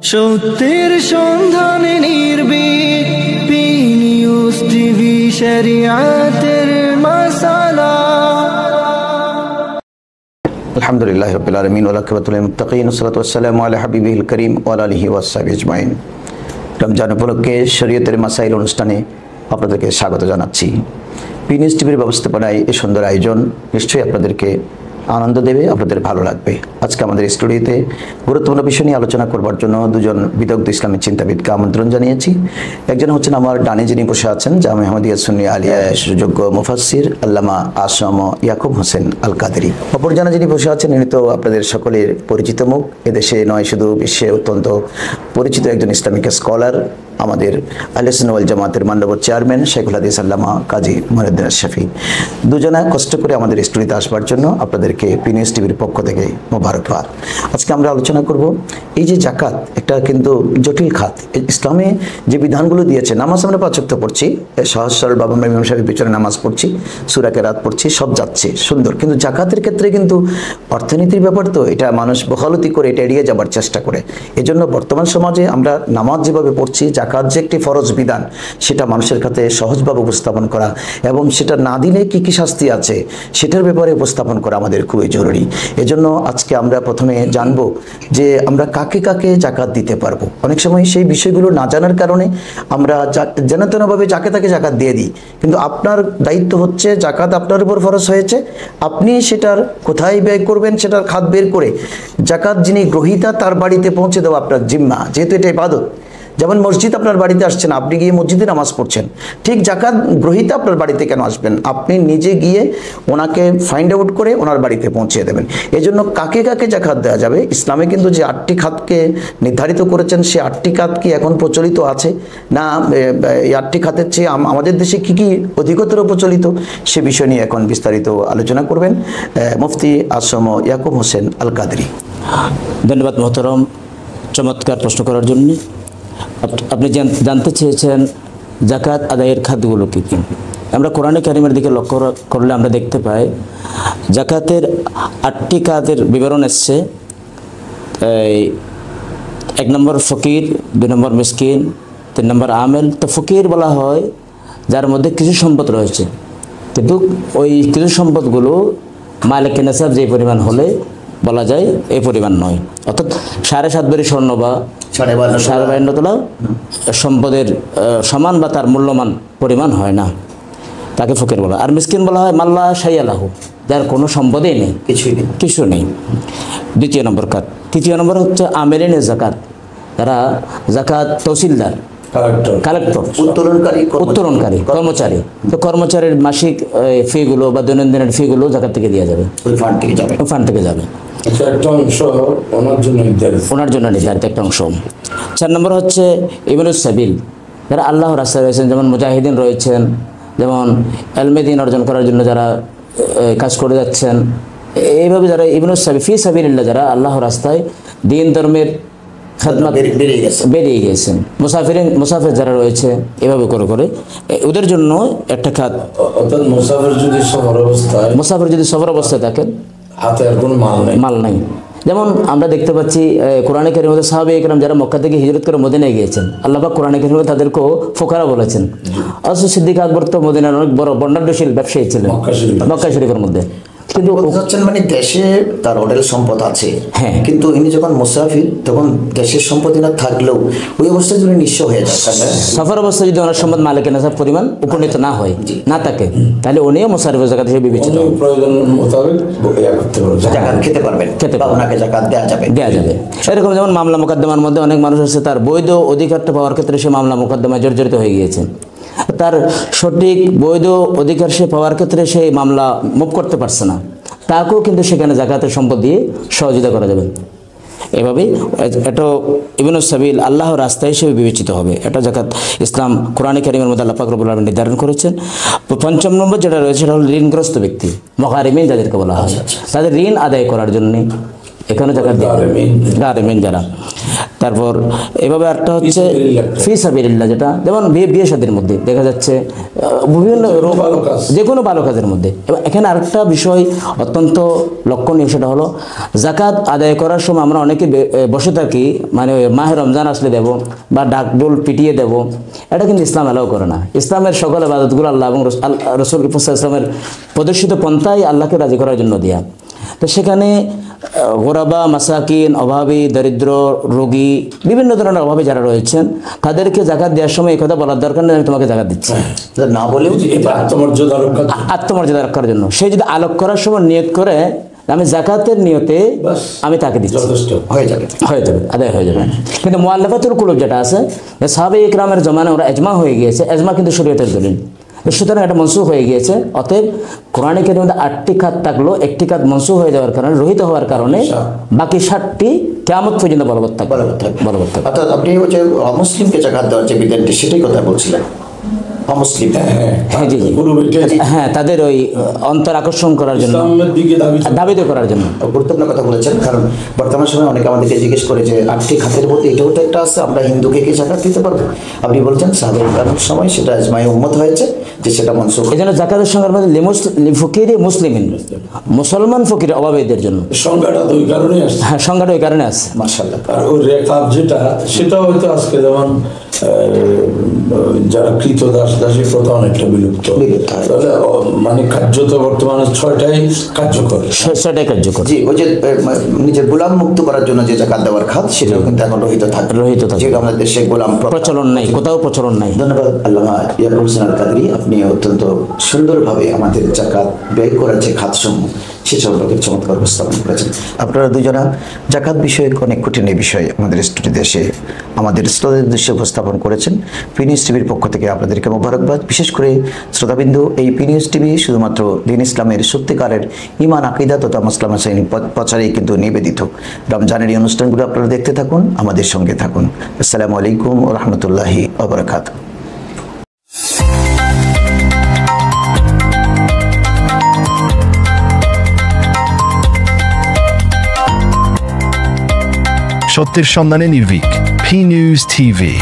সত্যের সন্ধানে নির্ভীক নিউজ টিভি শরিয়াতের মাসালা। আলহামদুলিল্লাহি রাব্বিল আলামিন ওয়া আকিবাতুল মুত্তাকিন ওয়াসসালাতু ওয়াসসালামু আলা হাবিবিল কারীম ওয়া আলা আলিহি ওয়া সাহবিহি আজমাইন। রমজান উপলক্ষে শরীয়তের মাসাইল অনুষ্ঠানে আপনাদেরকে স্বাগত জানাচ্ছি। পিনিউজ টিভির ব্যবস্থাপনায় এই সুন্দর আয়োজন নিশ্চয়ই আপনাদেরকে আনন্দ দেবে, আপনাদের ভালো লাগবে। আজকে আমাদের স্টুডিওতে গুরুত্বপূর্ণ বিষয় নিয়ে আলোচনা করবার জন্য দুজন বিদগ্ধ ইসলামী চিন্তাবিদকে আমন্ত্রণ জানিয়েছি। একজন হচ্ছেন আমার ডানে যিনি বসে আছেন, জামে আহমদিয়া সুন্নি আলিয়া সুযোগ্য মুফাসসির আল্লামা আসম ইয়াকুব হোসেন আল কাদেরী। অপরজনে যিনি বসে আছেন ইনি তো আপনাদের সকলের পরিচিত মুখ, এদেশে নয় শুধু বিশ্বে অত্যন্ত পরিচিত একজন ইসলামিক স্কলার, আমাদের আহলে সুন্নাহ ওয়াল জামাতের মাননীয় চেয়ারম্যান শেখুল হাদিস আল্লামা কাজী মুঈনুদ্দিন আশরাফী। দুজনে কষ্ট করে আমাদের স্টুডিওতে আসবার জন্য আপনাদেরকে পিনিউজ টিভির পক্ষ থেকে মোবারকবাদ। আজকে আমরা আলোচনা করব এই যে জাকাত, একটা কিন্তু জটিল খাত। ইসলামে যে বিধানগুলো দিয়েছে, নামাজ আমরা 5 ওয়াক্ত পড়ছি, সহজ সরল বাবা ইমাম সাহেবের পিছনে নামাজ পড়ছি, সূরা কেরাত পড়ছি, সব যাচ্ছে সুন্দর, কিন্তু জাকাতের ক্ষেত্রে কিন্তু অর্থনীতির ব্যাপার, তো এটা মানুষ বখালতি করে এটা এড়িয়ে যাবার চেষ্টা করে। এজন্য বর্তমান সমাজে আমরা নামাজ যেভাবে পড়ছি, জাকাত যে একটি ফরজ বিধান সেটা মানুষের কাছে সহজভাবে উপস্থাপন করা এবং সেটা না দিলে কি কি শাস্তি আছে সেটার ব্যাপারে উপস্থাপন করা আমাদের খুবই জরুরি। এজন্য আজকে আমরা প্রথমে জানবো যে আমরা কাকে কাকে জাকাত দিতে পারবো। অনেক সময় সেই বিষয়গুলো না জানার কারণে আমরা যেনতেনভাবে যাকে তাকে জাকাত দিয়ে দিই, কিন্তু আপনার দায়িত্ব হচ্ছে জাকাত আপনার উপর ফরজ হয়েছে, আপনি সেটার কোথায় ব্যয় করবেন সেটার খাত বের করে জাকাত যিনি গ্রহীতা তার বাড়িতে পৌঁছে দেওয়া আপনার জিম্মা, যেহেতু এটা ইবাদত। যেমন মসজিদ আপনার বাড়িতে আসছেন, আপনি গিয়ে মসজিদে নামাজ পড়ছেন, ঠিক জাকাত গ্রহীতা আপনার বাড়িতে কেন আসবেন? আপনি নিজে গিয়ে ওনাকে ফাইন্ড আউট করে ওনার বাড়িতে পৌঁছে দেবেন। এজন্য কাকে কাকে জাকাত দেওয়া যাবে, ইসলামে কিন্তু যে 8টি খাতকে নির্ধারিত করেছেন, সে 8টি খাত কি এখন প্রচলিত আছে না এই 8টি খাতের চেয়ে আমাদের দেশে কি কি অধিকতর প্রচলিত, সে বিষয় নিয়ে এখন বিস্তারিত আলোচনা করবেন মুফতি আসম ইয়াকুব হোসেন আল কাদেরী। ধন্যবাদ মোহতরম, চমৎকার প্রশ্ন করার জন্য। আপনি জানতে চেয়েছেন জাকাত আদায়ের খাতগুলো কী কী। আমরা কোরআনে কারিমের দিকে লক্ষ্য করলে আমরা দেখতে পাই জাকাতের 8টি খাতের বিবরণ এসছে। 1 নম্বর ফকির, 2 নম্বর মিসকিন, 3 নম্বর আমেল। তো ফকির বলা হয় যার মধ্যে কিছু সম্পদ রয়েছে, কিন্তু ওই কিছু সম্পদগুলো মালিকে নিসাব যে পরিমাণ হলে বলা যায় এই পরিমাণ নয়, অর্থাৎ 7.5 ভরি স্বর্ণ বা 52 তোলা সম্পদের সমান বা তার মূল্যমান পরিমাণ হয় না, তাকে ফকির বলা। আর মিসকিন বলা হয় মাল্লা শাইয়ালাহু, যার কোনো সম্পদই নেই, কিছু নেই। 2 নম্বর খাত। 3 নম্বর হচ্ছে আমেরিন জাকাত, যারা জাকাত তহসিলদার, কালেক্টর, উত্তোলনকারী কর্মচারী। তো কর্মচারীর মাসিক ফিগুলো বা দৈনন্দিনের ফিগুলো জাকাত থেকে দেওয়া যাবে, ফান্ড থেকে যাবে, ওনার জন্য নির্ধারিত একটা অংশ। 4 নম্বর হচ্ছে ইবনুস সাবিল, যারা আল্লাহর রাস্তায় রয়েছেন, যেমন মুজাহিদিন রয়েছেন, যেমন ইলমে দ্বীন অর্জন করার জন্য যারা কাজ করে যাচ্ছেন, এইভাবে যারা ইবনুস সাবিল ফি সাবিলিল্লাহ, যারা আল্লাহর রাস্তায় দ্বীন ধর্মের খেদমত বেরিয়ে গিয়েছেন, মুসাফির যারা রয়েছে, এভাবে করে করে ওদের জন্য একটা খাত। মুসাফির যদি সফর অবস্থায় থাকেন, হাতে আর কোনো মাল নাই। যেমন আমরা দেখতে পাচ্ছি কোরআনে কারিমে মধ্যে সাহাবায়ে কেরাম যারা মক্কা থেকে হিজরত করে মদিনায় গিয়েছেন, আল্লাহ পাক কোরআনে কারিমে তাদেরকেও ফোকারা বলেছেন। অথচ সিদ্দিক আকবর তো মদিনার অনেক বড় বর্ণাঢ্যশীল ব্যবসায়ী ছিলেন মক্কা শরীফের মধ্যে, কিন্তু মানে দেশে তার হোটেল সম্পদ আছে, হ্যাঁ, কিন্তু ইনি যখন মুসাফির তখন দেশের সম্পদ না থাকলেও ওই অবস্থায় যদি নিঃস্ব হয়ে যায়, সফর অবস্থায় যদি ওনার সম্পদ মালিকের নিসাব পরিমাণ উপনীত না হয়, না থাকে, তাহলে উনিও মুসাফির জাকাত হিসেবে বিবেচিত, প্রয়োজন মোতাবেক জাকাত খেতে পারবেন, ওনাকে জাকাত দেওয়া যাবে। এরকম যেমন মামলা মোকদ্দমার মধ্যে অনেক মানুষ আছে তার বৈধ অধিকারটা পাওয়ার ক্ষেত্রে সে মামলা মোকদ্দমায় জর্জরিত হয়ে গিয়েছে, তার সঠিক বৈধ অধিকার সে পাওয়ার ক্ষেত্রে সেই মামলা মুভ করতে পারছে না, তাকেও কিন্তু সেখানে জাকাতের সম্পদ দিয়ে সহযোগিতা করা যাবে। এভাবেই এটা ইবনুস সাবিল আল্লাহর রাস্তায় হিসেবে বিবেচিত হবে। এটা জাকাত ইসলাম কোরআনে কারিমের মধ্যে আল্লাহ পাক রব্বুল আলামিন নির্ধারণ করেছেন। 5 নম্বর যেটা রয়েছে সেটা হলো ঋণগ্রস্ত ব্যক্তি, মুগারিমিন যাদেরকে বলা হয়, তাদের ঋণ আদায় করার জন্য এখানে জাকাত দিতে হবে, গারিমিন যারা। তারপর এভাবে একটা হচ্ছে ফি সাবিলিল্লাহ, যেটা যেমন বিয়ে শাদীর মধ্যে দেখা যাচ্ছে বিভিন্ন যে কোনো ভালো কাজের মধ্যে। এবার এখানে আরেকটা বিষয় অত্যন্ত লক্ষণীয়, সেটা হলো যাকাত আদায় করার সময় আমরা অনেকে বসে থাকি, মানে মাহে রমজান আসলে দেব বা ডাকডোল পিটিয়ে দেব, এটা কিন্তু ইসলাম অ্যালাউ করে না। ইসলামের সকল ইবাদতগুলো আল্লাহ এবং রাসূল ইসলামের প্রদর্শিত পন্থাই আল্লাহকে রাজি করার জন্য দেয়া। তো সেখানে গোরাবা, মাসাকিন, অভাবী, দরিদ্র, রোগী, বিভিন্ন ধরনের অভাবী যারা রয়েছেন তাদেরকে জাকাত দেওয়ার সময় এই কথা বলার দরকার নেই আমি তোমাকে জাকাত দিচ্ছি না বলেও আত্মমর্যাদা রক্ষার জন্য। সে যদি আলোক করার সময় নিয়ত করে আমি জাকাতের নিয়তে আমি তাকে দিচ্ছি, হয়ে যাবে আদায় হয়ে যাবে। কিন্তু মুআল্লাফাতুল কুলুব যেটা আছে, সাহাবে ইকরামের জমানায় ওরা এজমা হয়ে গিয়েছে, এজমা কিন্তু শরীয়তের দলিল, সুতরাং এটা মনসুখ হয়ে গিয়েছে। অতএব কোরআনে কারীমের মধ্যে 8টি খাত থাকলো, একটি খাত মনসুখ হয়ে যাওয়ার কারণে, রহিত হওয়ার কারণে বাকি 7টি কিয়ামত পর্যন্ত বলবৎ থাকবে। অর্থাৎ আপনি হচ্ছে অমুসলিমকে জাকাত দেওয়ার যে বিধানটি সেটাই কথা বলছিলেন, অমুসলিম হ্যাঁ তাদের ওই অন্তর আকর্ষণ করার জন্য, দাবিত করার জন্য গুরুত্বপূর্ণ কথা বলেছেন। কারণ বর্তমান সময় অনেকে আমাদেরকে জিজ্ঞেস করে যে 8টি খাতের মধ্যে এটাও তো একটা আছে, আমরা হিন্দুকে কি জাকাত দিতে পারবো? আপনি বলছেন সাহাবায়ে কেরামের সময় সেটা ইজমায়ে উম্মত হয়েছে যে সেটা মনসুখ। এই জন্য জাকাতের সংখ্যার মধ্যে ফকিরে মুসলিমিন, মুসলমান ফকির অভাবীদের জন্য সংখ্যাটা ওই কারণে আসছে। হ্যাঁ, সংখ্যাটা ওই কারণে আছে। মাশাআল্লাহ। আর ওই রেকাব যেটা, সেটা হয়তো আজকে যেমন যারা কৃতদাস দাসী প্রথা অনেকটা বিলুপ্ত, তাহলে মানে কার্যত বর্তমানে 6টাই কার্যকর। জি, ওই যে নিজের গোলাম মুক্ত করার জন্য যে জাকাত দেওয়ার খাত, সেটাও কিন্তু এখন রহিত থাকে, যেটা আমাদের দেশে গোলাম প্রচলন নাই, কোথাও প্রচলন নাই। ধন্যবাদ আল্লামা ইয়াকুব হোসেন আল কাদরি, আপনি অত্যন্ত সুন্দরভাবে আমাদের জাকাত ব্যয় করার যে খাতসমূহ সে সম্পর্কে চমৎকার উপস্থাপন করেছেন। আপনারা দুজনা জাকাত বিষয়ক অনেক কঠিন বিষয় আমাদের স্টুডিওতে এসে আমাদের শ্রোতাদের উদ্দেশ্যে উপস্থাপন করেছেন। পি নিউজ টিভির পক্ষ থেকে আপনাদেরকে মোবারকবাদ। বিশেষ করে শ্রোতাবিন্দু, এই পি নিউজ টিভি শুধুমাত্র দ্বীন ইসলামের সত্যিকারের ঈমান, আকীদা তথা মুসলিম শ্রেণী প্রচারেই কিন্তু নিবেদিত। রমজানের এই অনুষ্ঠানগুলো আপনারা দেখতে থাকুন, আমাদের সঙ্গে থাকুন। আসসালামু আলাইকুম ওয়া রাহমাতুল্লাহি ওয়া বারাকাতুহু। সত্যের সন্ধানে নির্ভীক, পি নিউজ টিভি।